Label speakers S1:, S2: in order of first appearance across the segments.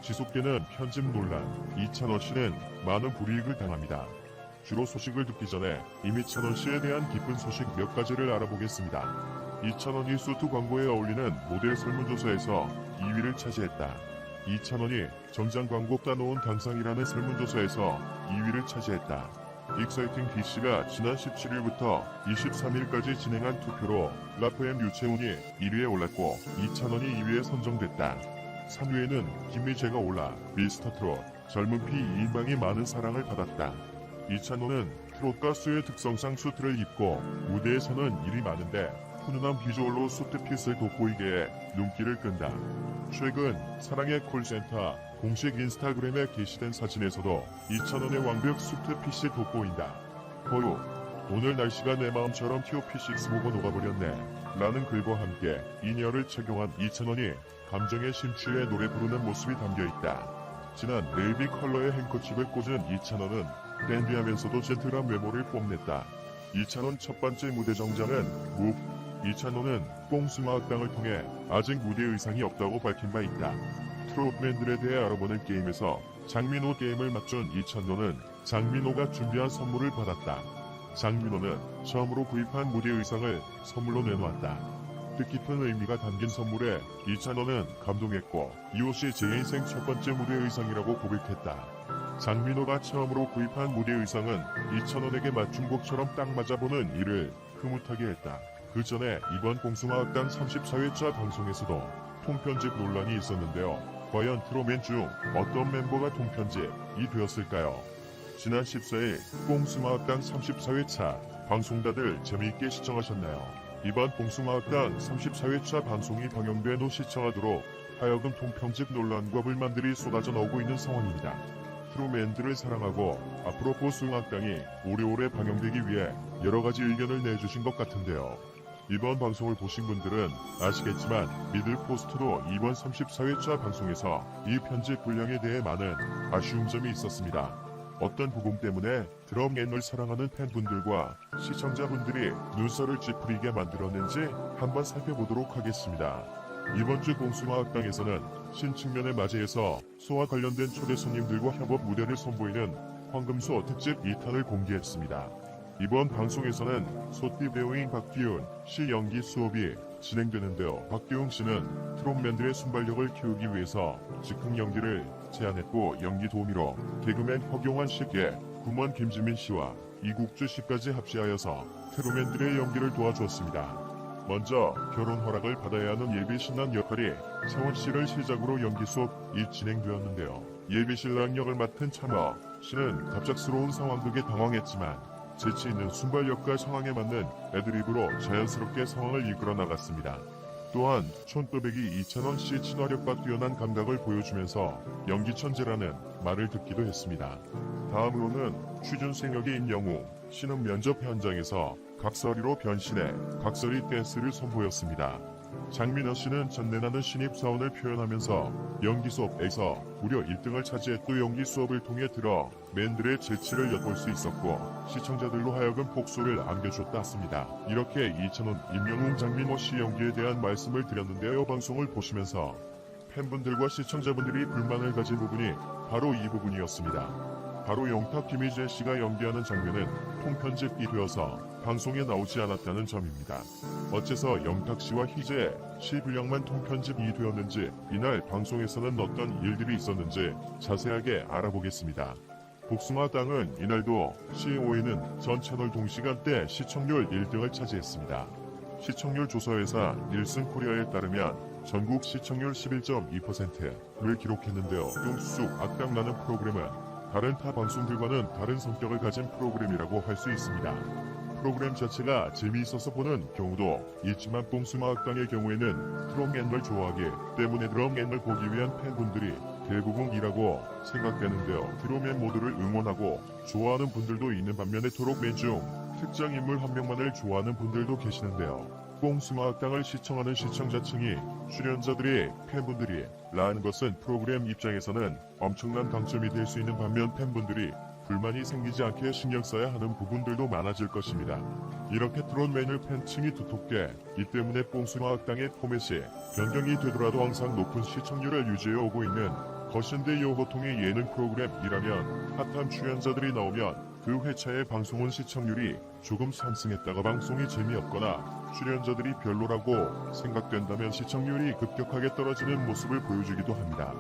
S1: 지속되는 편집 논란, 이찬원 씨는 많은 불이익을 당합니다. 주로 소식을 듣기 전에 이미 찬원 씨에 대한 깊은 소식 몇 가지를 알아보겠습니다. 이찬원이 수트 광고에 어울리는 모델 설문조사에서 2위를 차지했다. 이찬원이 정장 광고 따놓은 단상이라는 설문조사에서 2위를 차지했다. 익사이팅 DC가 지난 17일부터 23일까지 진행한 투표로 라프엠 유채훈이 1위에 올랐고 이찬원이 2위에 선정됐다. 3위에는 김미재가 올라 미스터 트롯 젊은 피 2인방이 많은 사랑을 받았다. 이찬원은 트롯 가수의 특성상 수트를 입고 무대에서는 일이 많은데 훈훈한 비주얼로 수트핏을 돋보이게 해 눈길을 끈다. 최근 사랑의 콜센터 공식 인스타그램에 게시된 사진에서도 이찬원의 완벽 수트핏이 돋보인다. 거유, 오늘 날씨가 내 마음처럼 티오피6 보고 녹아버렸네 라는 글과 함께 이니어를 착용한 이찬원이 감정에 심취해 노래 부르는 모습이 담겨있다. 진한 네이비 컬러의 행커칩을 꽂은 이찬원은 댄디하면서도 젠틀한 외모를 뽐냈다. 이찬원 첫 번째 무대 정장은 묵. 이찬원은 뽕수마학당을 통해 아직 무대 의상이 없다고 밝힌 바 있다. 트롯맨들에 대해 알아보는 게임에서 장민호 게임을 맞춘 이찬원은 장민호가 준비한 선물을 받았다. 장민호는 처음으로 구입한 무대 의상을 선물로 내놓았다. 뜻깊은 의미가 담긴 선물에 이찬원은 감동했고 이 옷이 제 인생 첫 번째 무대 의상이라고 고백했다. 장민호가 처음으로 구입한 무대 의상은 이찬원에게 맞춤곡처럼 딱 맞아보는 이를 흐뭇하게 했다. 그 전에 이번 봉숭아학당 34회차 방송에서도 통편집 논란이 있었는데요. 과연 트롯맨 중 어떤 멤버가 통편집이 되었을까요? 지난 14일 봉숭아학당 34회차 방송 다들 재미있게 시청하셨나요? 이번 봉숭아학당 34회차 방송이 방영된 후 시청하도록 하여금 통편집 논란과 불만들이 쏟아져 나오고 있는 상황입니다. 트롯맨들을 사랑하고 앞으로 봉숭아학당이 오래오래 방영되기 위해 여러가지 의견을 내주신 것 같은데요. 이번 방송을 보신 분들은 아시겠지만 미들포스트로 이번 34회차 방송에서 이 편집 분량에 대해 많은 아쉬운 점이 있었습니다. 어떤 부분 때문에 드럼앤을 사랑하는 팬분들과 시청자분들이 눈살을 찌푸리게 만들었는지 한번 살펴보도록 하겠습니다. 이번 주 봉숭아학당에서는 신측면을 맞이해서 소와 관련된 초대 손님들과 협업 무대를 선보이는 황금소 특집 2탄을 공개했습니다. 이번 방송에서는 소띠 배우인 박기훈 씨 연기 수업이 진행되는데요. 박기훈 씨는 트롯맨들의 순발력을 키우기 위해서 즉흥 연기를 제안했고 연기 도우미로 개그맨 허경환 씨께 구먼 김지민 씨와 이국주 씨까지 합치하여서 트롯맨들의 연기를 도와주었습니다. 먼저 결혼 허락을 받아야 하는 예비신랑 역할이 차원 씨를 시작으로 연기 수업이 진행되었는데요. 예비신랑 역을 맡은 차머 씨는 갑작스러운 상황극에 당황했지만 재치 있는 순발력과 상황에 맞는 애드립으로 자연스럽게 상황을 이끌어 나갔습니다. 또한 촌또배기 이찬원 씨의 친화력과 뛰어난 감각을 보여주면서 연기 천재라는 말을 듣기도 했습니다. 다음으로는 취준생 역의 임영웅 씨는 면접 현장에서 각설이로 변신해 각설이 댄스를 선보였습니다. 장민호 씨는 전내나는 신입사원을 표현하면서 연기 수업에서 무려 1등을 차지했고 연기 수업을 통해 들어 맨들의 재치를 엿볼 수 있었고 시청자들로 하여금 폭소를 안겨줬다 습니다. 이렇게 이찬원, 임영웅, 장민호 씨 연기에 대한 말씀을 드렸는데요. 방송을 보시면서 팬분들과 시청자분들이 불만을 가진 부분이 바로 이 부분이었습니다. 바로 영탁 김희재 씨가 연기하는 장면은 통편집이 되어서 방송에 나오지 않았다는 점입니다. 어째서 영탁 씨와 희재 씨 분량만 통편집이 되었는지 이날 방송에서는 어떤 일들이 있었는지 자세하게 알아보겠습니다. 복숭아당은 이날도 COA는 전 채널 동시간대 시청률 1등을 차지했습니다. 시청률 조사회사 닐슨 코리아에 따르면 전국 시청률 11.2%를 기록했는데요. 뚱쑥 악당나는 프로그램은 다른 타 방송들과는 다른 성격을 가진 프로그램이라고 할 수 있습니다. 프로그램 자체가 재미있어서 보는 경우도 있지만 봉숭아학당의 경우에는 트롯맨을 좋아하기 때문에 드럼맨을 보기 위한 팬분들이 대부분이라고 생각되는데요. 트롯맨 모두를 응원하고 좋아하는 분들도 있는 반면에 트롯맨 중 특정 인물 한 명만을 좋아하는 분들도 계시는데요. 봉숭아학당을 시청하는 시청자층이 출연자들이 팬분들이 라는 것은 프로그램 입장에서는 엄청난 강점이 될 수 있는 반면 팬분들이 불만이 생기지 않게 신경 써야 하는 부분들도 많아질 것입니다. 이렇게 트롯맨을 팬층이 두텁게 이 때문에 봉숭아학당의 포맷이 변경이 되더라도 항상 높은 시청률을 유지해 오고 있는 거신대 여호통의 예능 프로그램이라면 핫한 출연자들이 나오면 그 회차의 방송은 시청률이 조금 상승했다가 방송이 재미없거나 출연자들이 별로라고 생각된다면 시청률이 급격하게 떨어지는 모습을 보여주기도 합니다.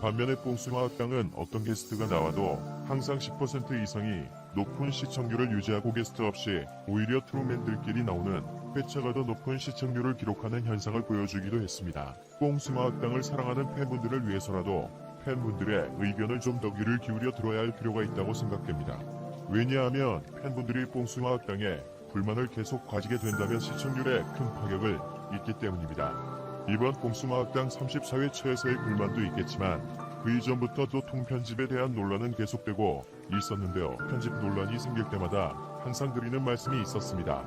S1: 반면에 뽕숭아학당은 어떤 게스트가 나와도 항상 10% 이상이 높은 시청률을 유지하고 게스트 없이 오히려 트루맨들끼리 나오는 회차가 더 높은 시청률을 기록하는 현상을 보여주기도 했습니다. 뽕숭아학당을 사랑하는 팬분들을 위해서라도 팬분들의 의견을 좀 더 귀를 기울여 들어야 할 필요가 있다고 생각됩니다. 왜냐하면 팬분들이 뽕숭아학당에 불만을 계속 가지게 된다면 시청률에 큰 파격을 입기 때문입니다. 이번 뽕숭아학당 34회차에서의 불만도 있겠지만 그 이전부터도 통편집에 대한 논란은 계속되고 있었는데요. 편집 논란이 생길 때마다 항상 드리는 말씀이 있었습니다.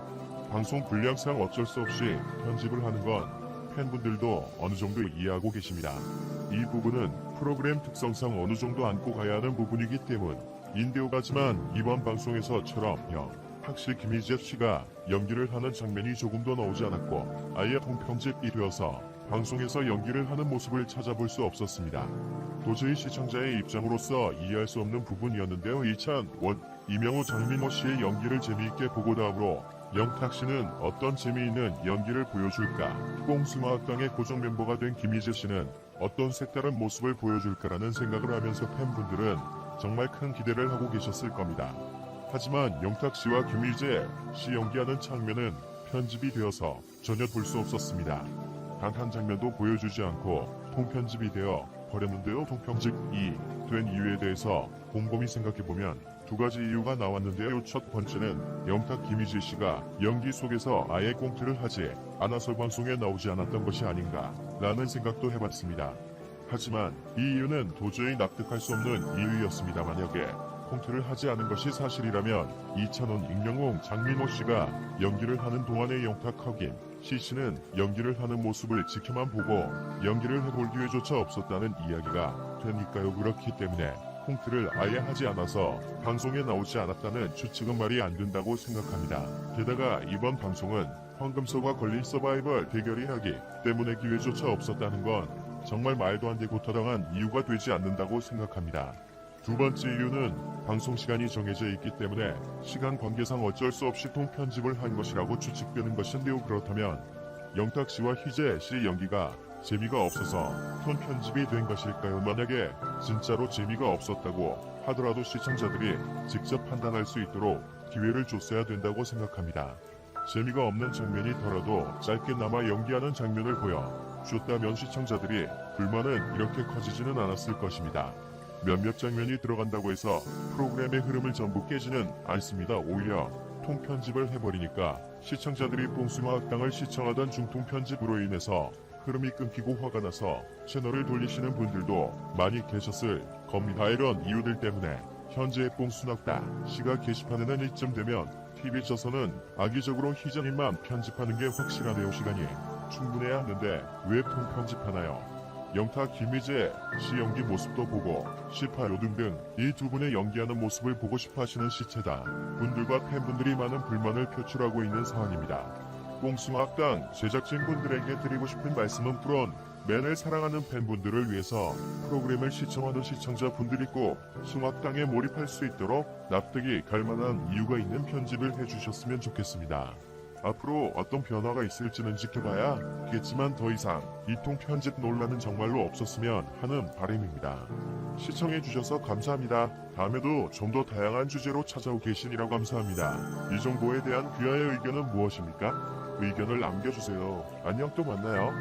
S1: 방송 분량상 어쩔 수 없이 편집을 하는 건 팬분들도 어느 정도 이해하고 계십니다. 이 부분은 프로그램 특성상 어느 정도 안고 가야 하는 부분이기 때문인데요. 하지만 이번 방송에서처럼 확실히 김희재 씨가 연기를 하는 장면이 조금 더 나오지 않았고 아예 통편집이 되어서 방송에서 연기를 하는 모습을 찾아볼 수 없었습니다. 도저히 시청자의 입장으로서 이해할 수 없는 부분이었는데요. 이찬원, 이명우, 장민호 씨의 연기를 재미있게 보고 다음으로 영탁 씨는 어떤 재미있는 연기를 보여줄까? 뽕숭아학당의 고정 멤버가 된 김희재 씨는 어떤 색다른 모습을 보여줄까라는 생각을 하면서 팬분들은 정말 큰 기대를 하고 계셨을 겁니다. 하지만 영탁 씨와 김희재 씨 연기하는 장면은 편집이 되어서 전혀 볼 수 없었습니다. 단 한 장면도 보여주지 않고 통편집이 되어 버렸는데요. 통편집이 된 이유에 대해서 곰곰이 생각해보면 두 가지 이유가 나왔는데요. 첫 번째는 영탁 김희재 씨가 연기 속에서 아예 꽁트를 하지 않아서 방송에 나오지 않았던 것이 아닌가 라는 생각도 해봤습니다. 하지만 이 이유는 도저히 납득할 수 없는 이유였습니다. 만약에 꽁트를 하지 않은 것이 사실이라면 이찬원, 임영웅, 장민호 씨가 연기를 하는 동안의 영탁, 허김 씨는 연기를 하는 모습을 지켜만 보고 연기를 해볼 기회조차 없었다는 이야기가 되니까요. 그렇기 때문에 꽁트를 아예 하지 않아서 방송에 나오지 않았다는 추측은 말이 안 된다고 생각합니다. 게다가 이번 방송은 황금소가 걸린 서바이벌 대결이 하기 때문에 기회조차 없었다는 건 정말 말도 안 되고 타당한 이유가 되지 않는다고 생각합니다. 두 번째 이유는 방송 시간이 정해져 있기 때문에 시간 관계상 어쩔 수 없이 통편집을 한 것이라고 추측되는 것인데요. 그렇다면 영탁 씨와 희재 씨의 연기가 재미가 없어서 통편집이 된 것일까요? 만약에 진짜로 재미가 없었다고 하더라도 시청자들이 직접 판단할 수 있도록 기회를 줬어야 된다고 생각합니다. 재미가 없는 장면이더라도 짧게나마 연기하는 장면을 보여줬다면 시청자들이 불만은 이렇게 커지지는 않았을 것입니다. 몇몇 장면이 들어간다고 해서 프로그램의 흐름을 전부 깨지는 않습니다. 오히려 통편집을 해버리니까 시청자들이 뽕숭아학당을 시청하던 중통편집으로 인해서 흐름이 끊기고 화가 나서 채널을 돌리시는 분들도 많이 계셨을 겁니다. 이런 이유들 때문에 현재 뽕숭아학당 씨가 게시판에는 이쯤 되면 TV조선은 악의적으로 희정님만 편집하는 게 확실하네요. 시간이 충분해야 하는데 왜 통편집하나요? 영탁, 김희재 씨 연기 모습도 보고 싶어요 등등 이 두 분의 연기하는 모습을 보고 싶어 하시는 시체다 분들과 팬분들이 많은 불만을 표출하고 있는 상황입니다. 뽕숭아학당 제작진분들에게 드리고 싶은 말씀은 맨을 사랑하는 팬분들을 위해서 프로그램을 시청하는 시청자분들이 꼭 숭악당에 몰입할 수 있도록 납득이 갈만한 이유가 있는 편집을 해주셨으면 좋겠습니다. 앞으로 어떤 변화가 있을지는 지켜봐야겠지만 더 이상 이통 편집 논란은 정말로 없었으면 하는 바람입니다. 시청해주셔서 감사합니다. 다음에도 좀 더 다양한 주제로 찾아오 계시니라 감사합니다. 이 정보에 대한 귀하의 의견은 무엇입니까? 의견을 남겨주세요. 안녕 또 만나요.